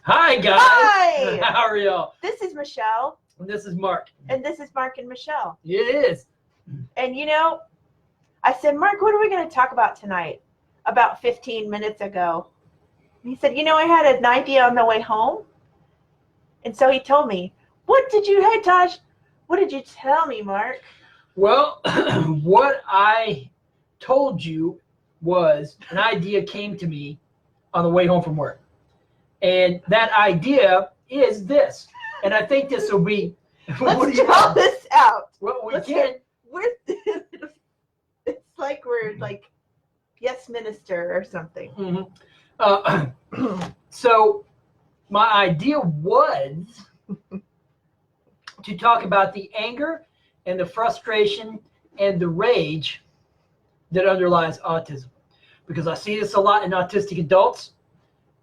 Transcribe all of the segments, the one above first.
Hi, guys. Hi. How are y'all? This is Michelle. And this is Mark. And this is Mark and Michelle. It is. And you know, I said, Mark, what are we going to talk about tonight? About 15 minutes ago. And he said, you know, I had an idea on the way home. And so he told me, hey, Taj, what did you tell me, Mark? Well, what I told you was an idea came to me on the way home from work. And that idea is this. And I think this will be... Let's draw this out. Well, we can't... It's like we're like, yes, minister or something. Mm-hmm. So my idea was to talk about the anger and the frustration and the rage that underlies autism. Because I see this a lot in autistic adults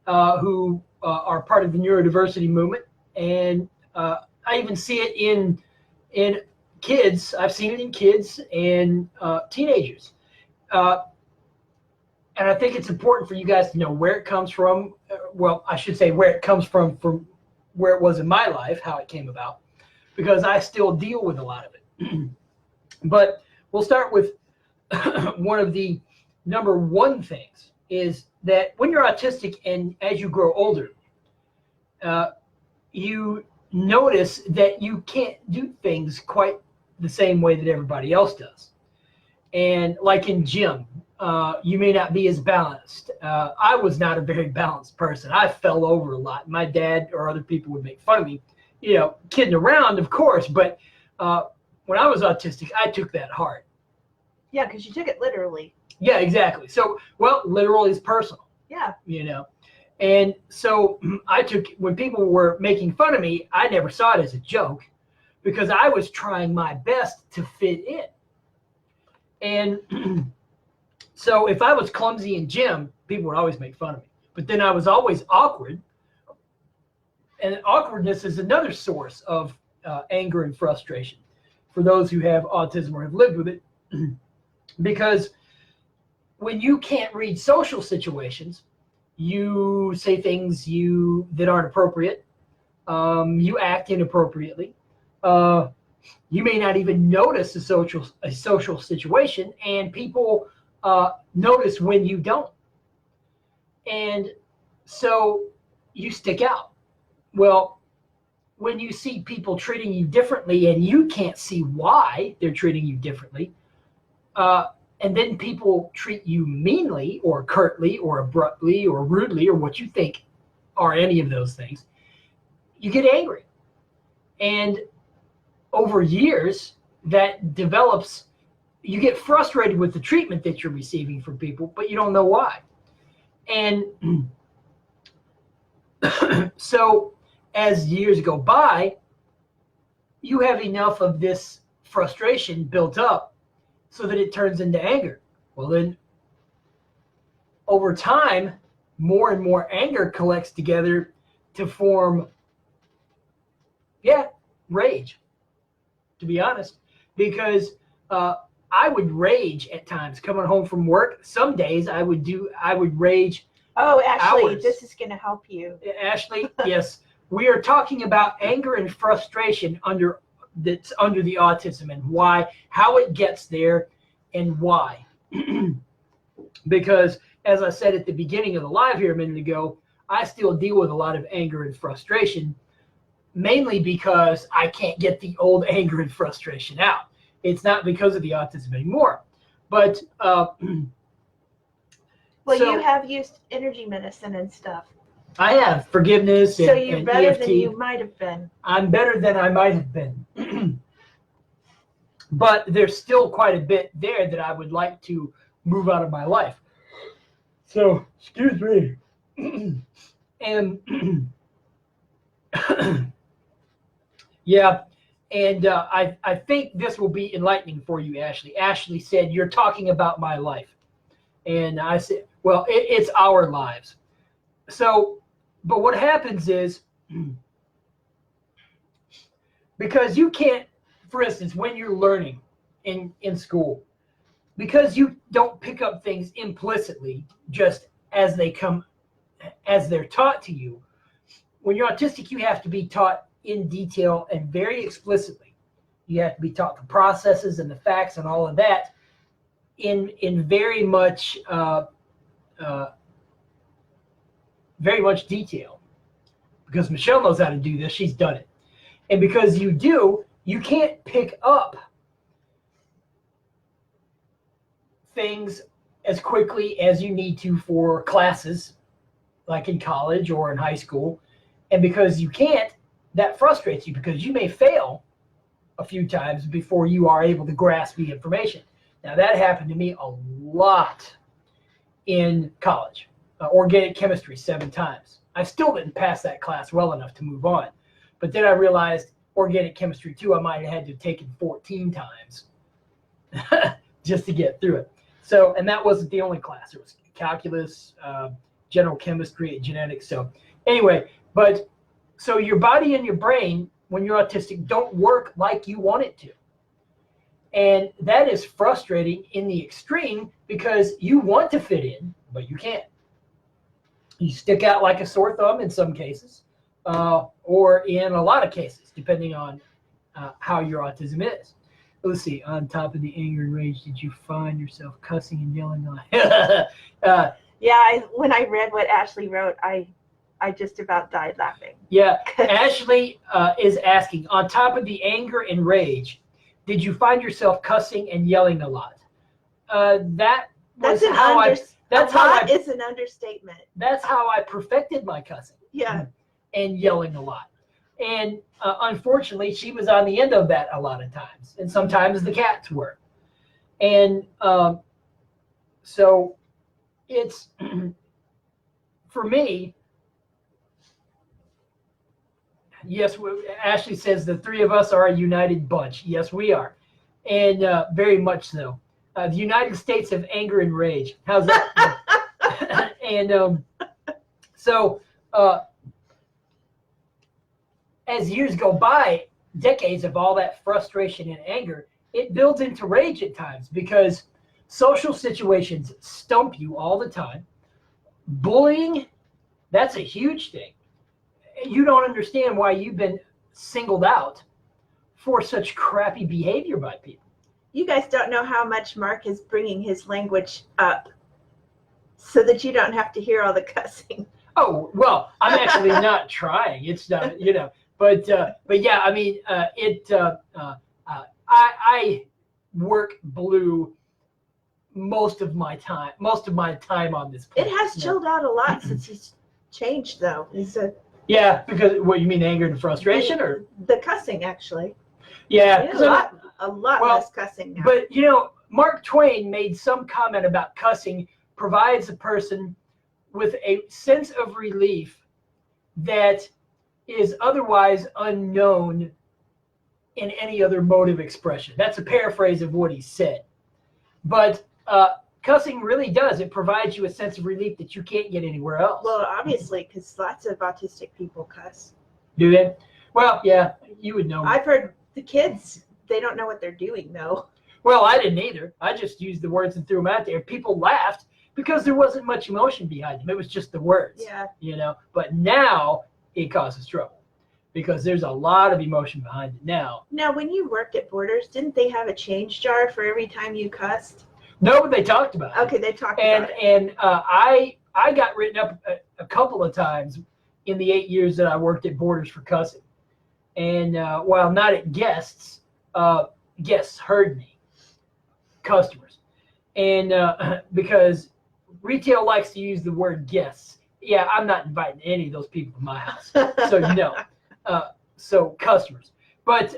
who are part of the neurodiversity movement. And I even see it in kids. I've seen it in kids and teenagers. And I think it's important for you guys to know where it comes from. Well, I should say where it comes from where it was in my life, how it came about, because I still deal with a lot of it. But we'll start with one of the number one things is that when you're autistic and as you grow older, you notice that you can't do things quite the same way that everybody else does. And like in gym, you may not be as balanced. I was not a very balanced person. I fell over a lot. My dad or other people would make fun of me, you know, kidding around, of course. But when I was autistic, I took that hard. Yeah, because you took it literally. Yeah, exactly. So, well, literal is personal. Yeah. You know. And so I took, when people were making fun of me, I never saw it as a joke because I was trying my best to fit in. And so if I was clumsy in gym, people would always make fun of me. But then I was always awkward. And awkwardness is another source of anger and frustration for those who have autism or have lived with it. Because when you can't read social situations, you say things that aren't appropriate. You act inappropriately. You may not even notice a social situation, and people notice when you don't. And so you stick out. Well, when you see people treating you differently and you can't see why they're treating you differently, and then people treat you meanly or curtly or abruptly or rudely or what you think are any of those things, you get angry. And over years, that develops, you get frustrated with the treatment that you're receiving from people, but you don't know why. And so as years go by, you have enough of this frustration built up so that it turns into anger. Well, then over time, more and more anger collects together to form, rage, to be honest, because I would rage at times coming home from work. Some days I would rage. Oh, Ashley, hours. this is going to help you. Ashley, yes, we are talking about anger and frustration that's under the autism and how it gets there and why. Because as I said at the beginning of the live here a minute ago, I still deal with a lot of anger and frustration, mainly because I can't get the old anger and frustration out. It's not because of the autism anymore. But well, you have used energy medicine and stuff. I have forgiveness. So you're better EFT. than you might have been. I'm better than I might have been. But there's still quite a bit there that I would like to move out of my life. So, excuse me. And yeah, and I think this will be enlightening for you, Ashley. Ashley said, you're talking about my life. And I said, well, it's our lives. So, but what happens is, because you can't, for instance, when you're learning in school, because you don't pick up things implicitly just as they come, as they're taught to you, when you're autistic, you have to be taught in detail and very explicitly. You have to be taught the processes and the facts and all of that in very much detail. Because Michelle knows how to do this, she's done it. And because you do, you can't pick up things as quickly as you need to for classes, like in college or in high school. And because you can't, that frustrates you, because you may fail a few times before you are able to grasp the information. Now, that happened to me a lot in college. Organic chemistry 7 times. I still didn't pass that class well enough to move on. But then I realized organic chemistry 2, I might have had to take it 14 times just to get through it. So, and that wasn't the only class. It was calculus, general chemistry, genetics. So anyway, but so your body and your brain, when you're autistic, don't work like you want it to. And that is frustrating in the extreme, because you want to fit in, but you can't. You stick out like a sore thumb in some cases, or in a lot of cases, depending on how your autism is. Let's see, on top of the anger and rage, did you find yourself cussing and yelling on? Yeah, when I read what Ashley wrote, I just about died laughing. Yeah, Ashley is asking, on top of the anger and rage, did you find yourself cussing and yelling a lot? That's an understatement. That's how I perfected my cussing. Yeah. And yelling a lot. And unfortunately, she was on the end of that a lot of times. And sometimes the cats were. And so it's, for me, yes, Ashley says the 3 of us are a united bunch. Yes, we are. And very much so. The United States of anger and rage. How's that? And so as years go by, decades of all that frustration and anger, it builds into rage at times, because social situations stump you all the time. Bullying, that's a huge thing. You don't understand why you've been singled out for such crappy behavior by people. You guys don't know how much Mark is bringing his language up so that you don't have to hear all the cussing. Oh, well, I'm actually not trying. It's not, but yeah, I mean, I work blue most of my time on this planet. It has chilled out a lot since he's changed, though. Yeah, because what you mean, anger and frustration, or the cussing, actually. Yeah, a lot less cussing now. But Mark Twain made some comment about cussing provides a person with a sense of relief that is otherwise unknown in any other mode of expression. That's a paraphrase of what he said. But cussing really does. It provides you a sense of relief that you can't get anywhere else. Well, obviously, because lots of autistic people cuss. Do they? Well, yeah, you would know. I've heard the kids, they don't know what they're doing, though. Well, I didn't either. I just used the words and threw them out there. People laughed because there wasn't much emotion behind them. It was just the words. Yeah. But now it causes trouble because there's a lot of emotion behind it now. Now, when you worked at Borders, didn't they have a change jar for every time you cussed? No, but they talked about it. Okay, they talked about it. And I got written up a couple of times in the 8 years that I worked at Borders for cussing. And while not at guests, guests heard me, customers. And because retail likes to use the word guests. Yeah, I'm not inviting any of those people to my house. So, so customers. But,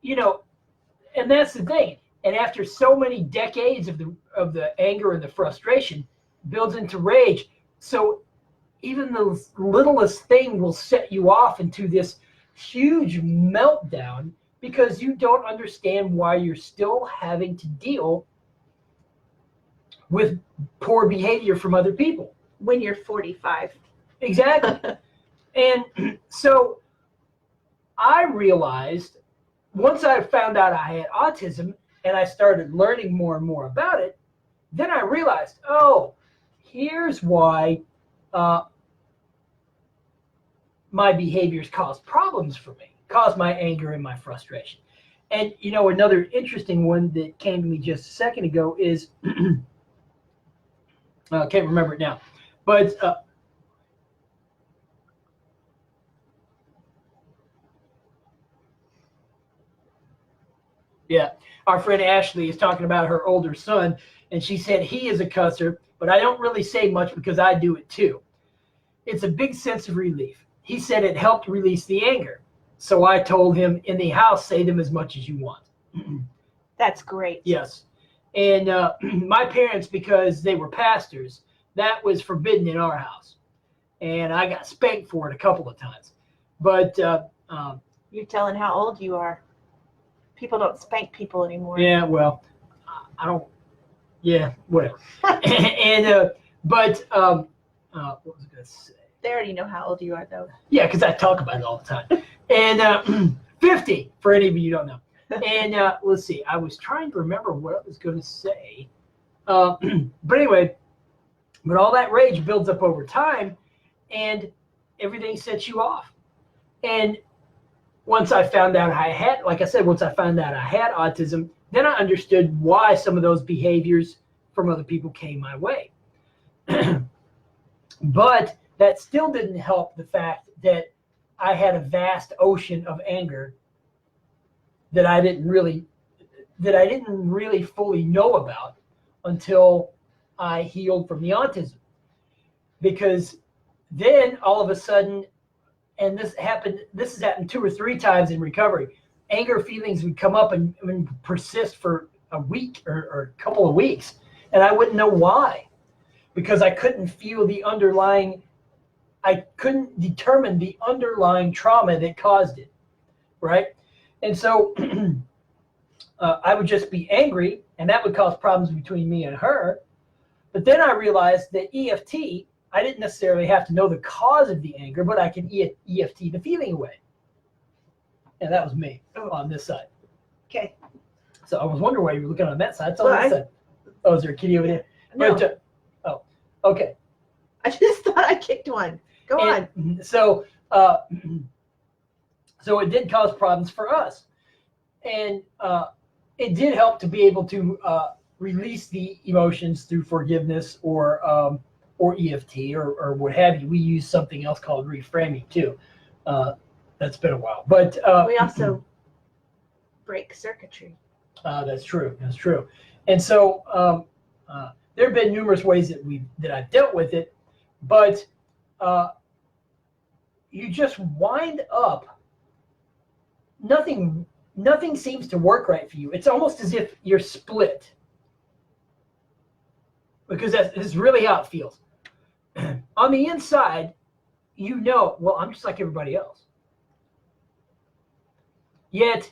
and that's the thing. And after so many decades of the anger and the frustration builds into rage. So even the littlest thing will set you off into this huge meltdown because you don't understand why you're still having to deal with poor behavior from other people. When you're 45. Exactly. And so I realized once I found out I had autism and I started learning more and more about it, then I realized, oh, here's why my behaviors cause problems for me, cause my anger and my frustration. And, you know, another interesting one that came to me just a second ago is, I can't remember it now, but yeah, our friend Ashley is talking about her older son, and she said he is a cusser, but I don't really say much because I do it too. It's a big sense of relief. He said it helped release the anger. So I told him, in the house, say them as much as you want. That's great. Yes. And my parents, because they were pastors, that was forbidden in our house. And I got spanked for it a couple of times. But you're telling how old you are. People don't spank people anymore. yeah, well, I don't, yeah, whatever. And, but what was I going to say? They already know how old you are, though. Yeah, because I talk about it all the time. And 50, for any of you who don't know. And let's see, I was trying to remember what I was going to say. But anyway, but all that rage builds up over time, and everything sets you off. And once I found out I had, like I said, once I found out I had autism, then I understood why some of those behaviors from other people came my way. But that still didn't help the fact that I had a vast ocean of anger that I didn't really fully know about until I healed from the autism. Because then all of a sudden, and this has happened 2 or 3 times in recovery, anger feelings would come up and persist for a week or a couple of weeks, and I wouldn't know why, because I couldn't feel I couldn't determine the underlying trauma that caused it, right? And so I would just be angry, and that would cause problems between me and her. But then I realized that EFT, I didn't necessarily have to know the cause of the anger, but I can EFT the feeling away. And that was me on this side. Okay. So I was wondering why you were looking on that side. It's on Well, this side. Oh, is there a kitty over there? No. But, oh, okay. I just thought I kicked one. Go on. So, so it did cause problems for us. And it did help to be able to release the emotions through forgiveness or EFT or what have you. We use something else called reframing too. That's been a while. But we also break circuitry. That's true. That's true. And so there have been numerous ways that I've dealt with it, but you just wind up, nothing seems to work right for you. It's almost as if you're split, because that's really how it feels. On the inside, you know, well, I'm just like everybody else. Yet,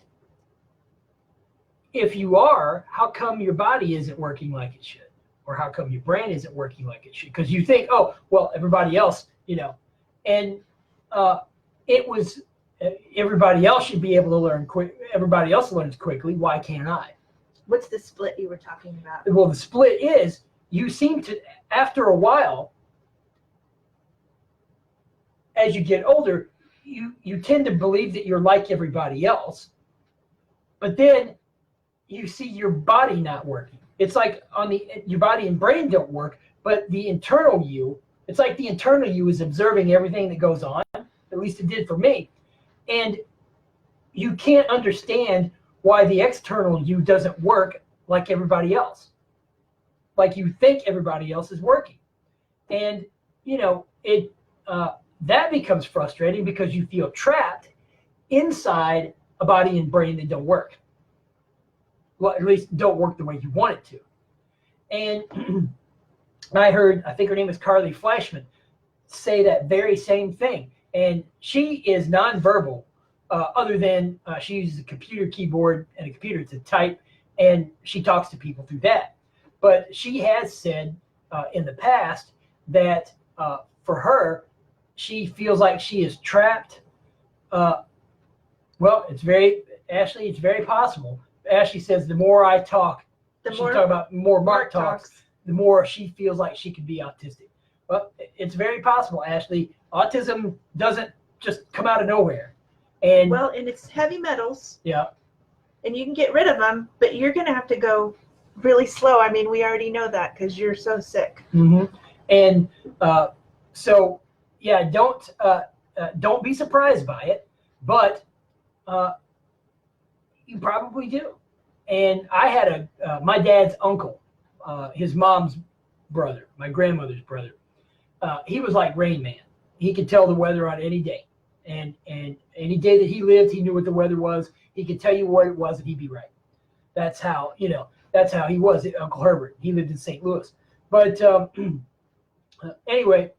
if you are, how come your body isn't working like it should? Or how come your brain isn't working like it should? Because you think, oh, well, everybody else, you know. And everybody else should be able to learn quick. Everybody else learns quickly. Why can't I? What's the split you were talking about? Well, the split is you seem to, after a while, as you get older, you tend to believe that you're like everybody else. But then you see your body not working. It's like your body and brain don't work, but the internal you, it's like the internal you is observing everything that goes on. At least it did for me. And you can't understand why the external you doesn't work like everybody else. Like you think everybody else is working. And, you know, that becomes frustrating because you feel trapped inside a body and brain that don't work. Well, at least don't work the way you want it to. And I think her name is Carly Flashman, say that very same thing. And she is nonverbal, other than she uses a computer keyboard and a computer to type, and she talks to people through that. But she has said in the past that for her, she feels like she is trapped. Well, it's very possible. Ashley says the more I talk, she's talking about more Mark talks, the more she feels like she could be autistic. Well, it's very possible, Ashley. Autism doesn't just come out of nowhere. And well, and it's heavy metals. yeah. And you can get rid of them, but you're going to have to go really slow. I mean, we already know that because you're so sick. Mm-hmm. And so, yeah, don't be surprised by it, but you probably do. And I had my dad's uncle, his mom's brother, my grandmother's brother. He was like Rain Man. He could tell the weather on any day. And any day that he lived, he knew what the weather was. He could tell you what it was and he'd be right. That's how he was, Uncle Herbert. He lived in St. Louis. But anyway,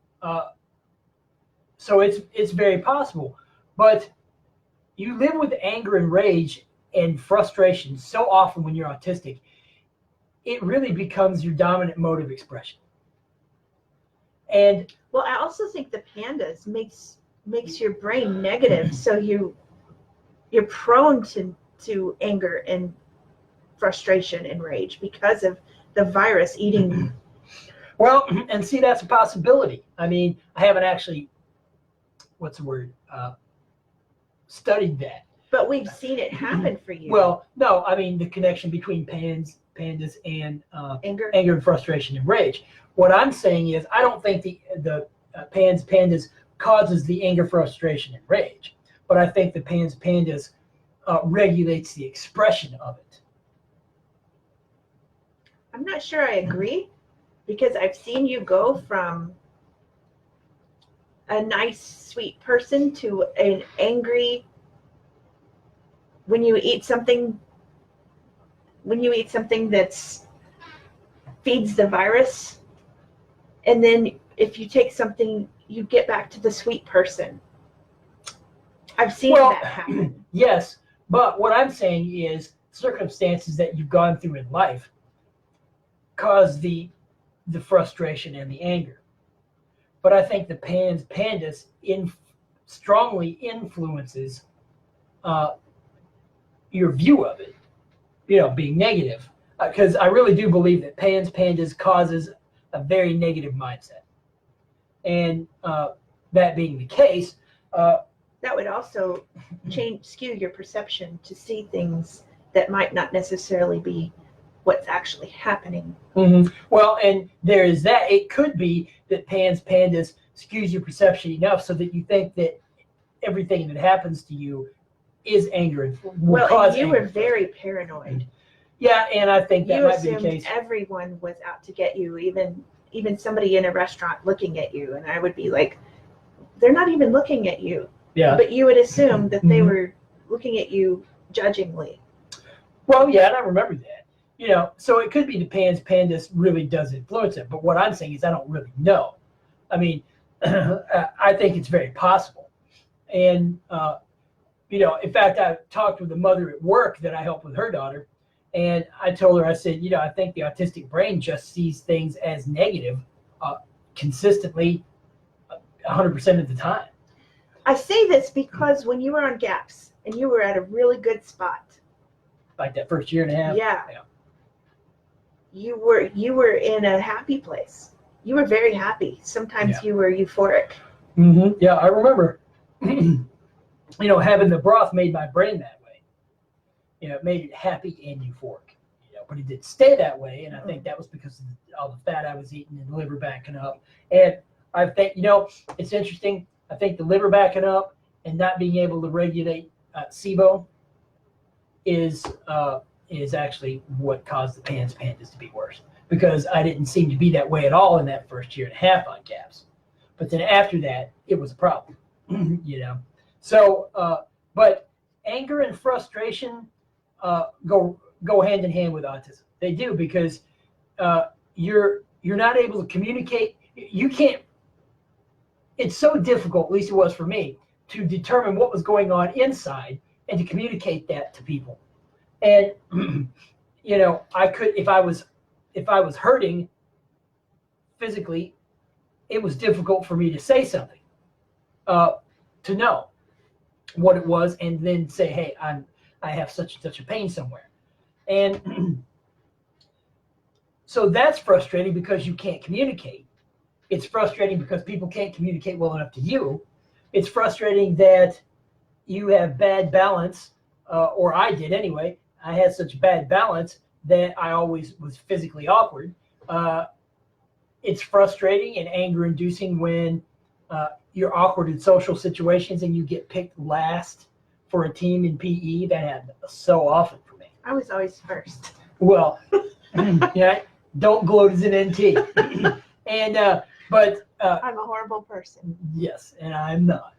so it's very possible. But you live with anger and rage and frustration so often when you're autistic, it really becomes your dominant mode of expression. And well, I also think the PANDAS makes your brain negative, so you're prone to anger and frustration and rage because of the virus eating. Well, and see, that's a possibility. I mean, I haven't actually, studied that. But we've seen it happen for you. Well, no, I mean the connection between PANDAS and anger and frustration and rage. What I'm saying is, I don't think the PANDAS causes the anger, frustration, and rage, but I think the PANDAS regulates the expression of it. I'm not sure I agree, because I've seen you go from a nice, sweet person to an angry. When you eat something that's feeds the virus, and then if you take something, you get back to the sweet person. I've seen that happen. Yes, but what I'm saying is circumstances that you've gone through in life cause the frustration and the anger. But I think the PANDAS strongly influences your view of it, being negative. Because I really do believe that PANDAS causes a very negative mindset. And that being the case, that would also skew your perception to see things that might not necessarily be what's actually happening. Mm-hmm. Well, and there is that. It could be that PANDAS skews your perception enough so that you think that everything that happens to you is anger and will cause you anger. were very paranoid. Yeah, and I think that might be the case. You assumed everyone was out to get you, even somebody in a restaurant looking at you, and I would be like, they're not even looking at you. Yeah. But you would assume that they were looking at you judgingly. Well, yeah, and I remember that. So it could be the PANDAS really does influence it. But what I'm saying is I don't really know. I mean, I think it's very possible. And, in fact, I talked with a mother at work that I help with her daughter. And I told her, I said, I think the autistic brain just sees things as negative consistently 100% of the time. I say this because when you were on GAPS and you were at a really good spot. Like that first year and a half? Yeah. You were in a happy place. You were very happy. Sometimes you were euphoric. Mm-hmm. Yeah, I remember. Having the broth made my brain that way. It made it happy and euphoric. But it didn't stay that way, and I think that was because of all the fat I was eating and the liver backing up. And I think, it's interesting. I think the liver backing up and not being able to regulate SIBO is actually what caused the PANDAS to be worse, because I didn't seem to be that way at all in that first year and a half on GAPS. But then after that, it was a problem, So, but anger and frustration go hand in hand with autism. They do, because you're not able to communicate. You can't. It's so difficult, at least it was for me, to determine what was going on inside and to communicate that to people. And I could, if I was hurting physically, it was difficult for me to say something, to know what it was, and then say, hey, I have such and such a pain somewhere. And so that's frustrating because you can't communicate. It's frustrating because people can't communicate well enough to you. It's frustrating that you have bad balance, or I did anyway. I had such bad balance that I always was physically awkward. It's frustrating and anger-inducing when you're awkward in social situations and you get picked last for a team in PE. That happened so often for me. I was always first. Well, yeah, don't gloat as an NT. And but I'm a horrible person. yes, and I'm not.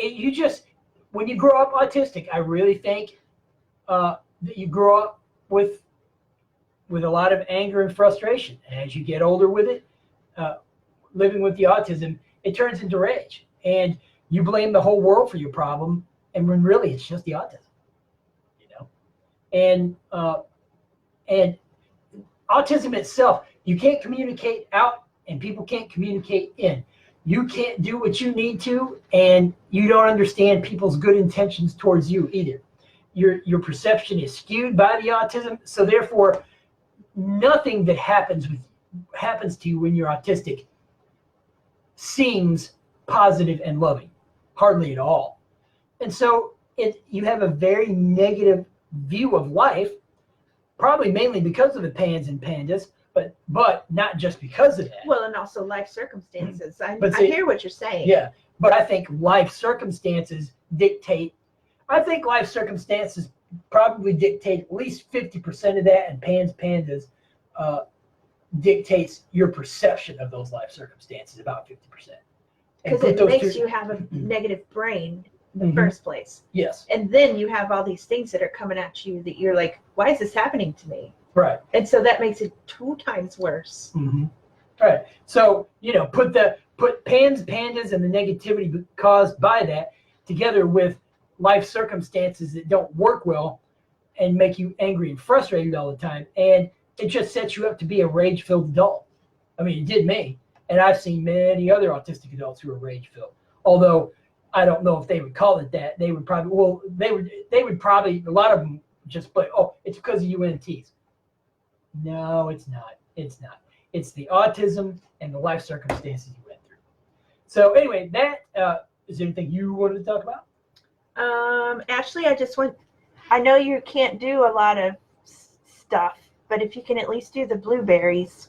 And you just, when you grow up autistic, I really think that you grow up with a lot of anger and frustration. And as you get older with it, living with the autism, it turns into rage. And you blame the whole world for your problem, and when really it's just the autism, you know. And autism itself, you can't communicate out, and people can't communicate in. You can't do what you need to, and you don't understand people's good intentions towards you either. Your perception is skewed by the autism, so therefore, nothing that happens to you when you're autistic seems positive and loving, hardly at all. And so you have a very negative view of life, probably mainly because of the PANS and PANDAS, but not just because of that. Well, and also life circumstances. I hear what you're saying. Yeah, but I think life circumstances dictate. I think life circumstances probably dictate at least 50% of that, and PANDAS dictates your perception of those life circumstances, about 50%. Because it makes you have a negative brain in the first place. Yes. And then you have all these things that are coming at you that you're like, why is this happening to me? Right. And so that makes it 2 times worse. Mm-hmm. Right. So, put PANDAS and the negativity caused by that together with life circumstances that don't work well and make you angry and frustrated all the time. And it just sets you up to be a rage-filled adult. I mean, it did me. And I've seen many other autistic adults who are rage-filled. Although I don't know if they would call it that. They would probably, they would probably, a lot of them just play, oh, it's because of UNTs. No, it's not. It's not. It's the autism and the life circumstances you went through. So anyway, is there anything you wanted to talk about? Ashley, I know you can't do a lot of stuff, but if you can at least do the blueberries.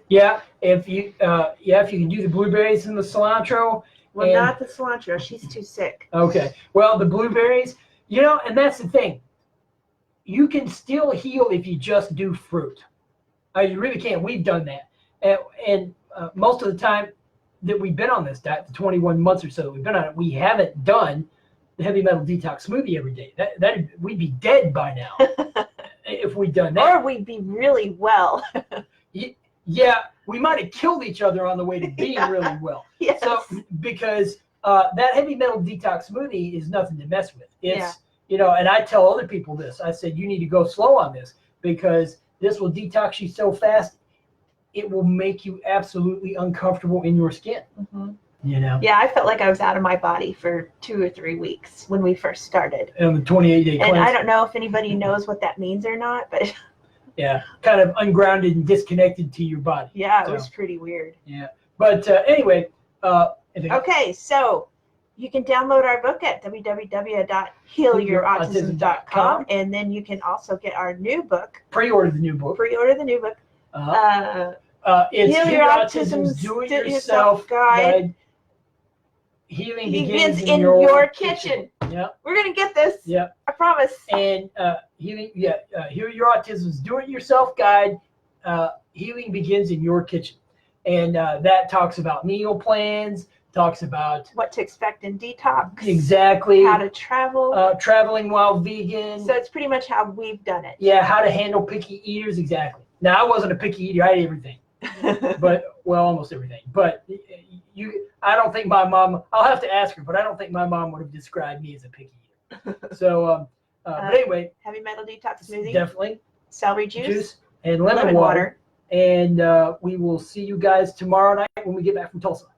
Yeah, if you can do the blueberries and the cilantro. Well, not the cilantro. She's too sick. Okay. Well, the blueberries, and that's the thing. You can still heal if you just do fruit. You really can. We've done that. And most of the time that we've been on this diet, the 21 months or so that we've been on it, we haven't done the heavy metal detox smoothie every day. That we'd be dead by now if we'd done that. Or we'd be really well. Yeah, we might have killed each other on the way to being really well. Yes. So because that heavy metal detox smoothie is nothing to mess with. It's and I tell other people this. I said you need to go slow on this because this will detox you so fast, it will make you absolutely uncomfortable in your skin. Mm-hmm. Yeah, I felt like I was out of my body for 2 or 3 weeks when we first started. And the 28-day cleanse. And I don't know if anybody knows what that means or not, but yeah, kind of ungrounded and disconnected to your body. Yeah, it was pretty weird. Yeah, but anyway. Okay, so you can download our book at www.healyourautism.com, and then you can also get our new book. Pre-order the new book. It's Heal Your Autism's Do-It-Yourself Guide. Healing begins in your kitchen. Yeah, we're gonna get this. Yeah, I promise. And Heal Your Autism's Do-It-Yourself Guide. Healing begins in your kitchen, and that talks about meal plans. Talks about what to expect in detox. Exactly. How to travel. Traveling while vegan. So it's pretty much how we've done it. Yeah, how to handle picky eaters. Exactly. Now, I wasn't a picky eater. I ate everything. Almost everything. But I don't think my mom, I'll have to ask her, but I don't think my mom would have described me as a picky eater. So, but anyway. Heavy metal detox smoothie. Definitely. Celery juice. And lemon water. And we will see you guys tomorrow night when we get back from Tulsa.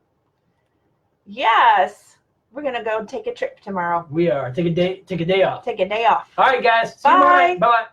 Yes. We're going to go take a trip tomorrow. We are. Take a day off. Take a day off. All right, guys. Bye. See you tomorrow. Bye-bye.